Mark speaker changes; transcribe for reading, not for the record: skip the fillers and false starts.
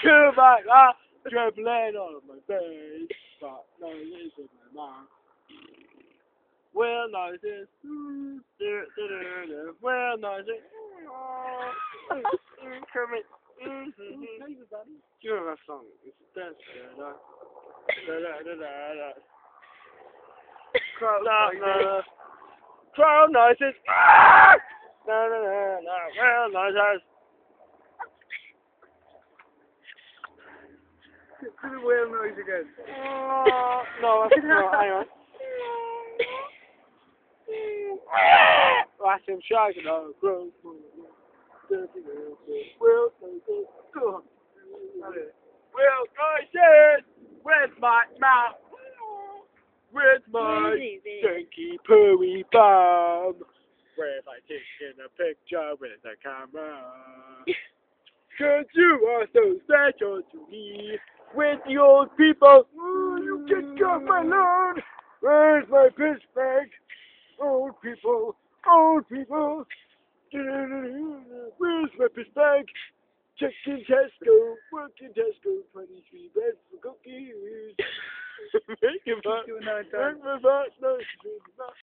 Speaker 1: Come back, dribbling on my face, but no, it isn't my mom. Well, no, it is. Well, no, it is. Kermit. You know that song? It's dance. Crowd noises. Well, noises.
Speaker 2: Do the whale noise again.
Speaker 1: No, hang on. Watch him shaking on the ground. Well, noises. Where's my mouth? Where's my stinky pooey bum? Where's I taking a picture with the camera? 'Cause you are so special to me. With the old people, you can come alone. Where's my piss bag? Old people, old people. Where's my piss bag? Check in Tesco, work in Tesco, 23 bread for cookies. Make him back, make my back, no,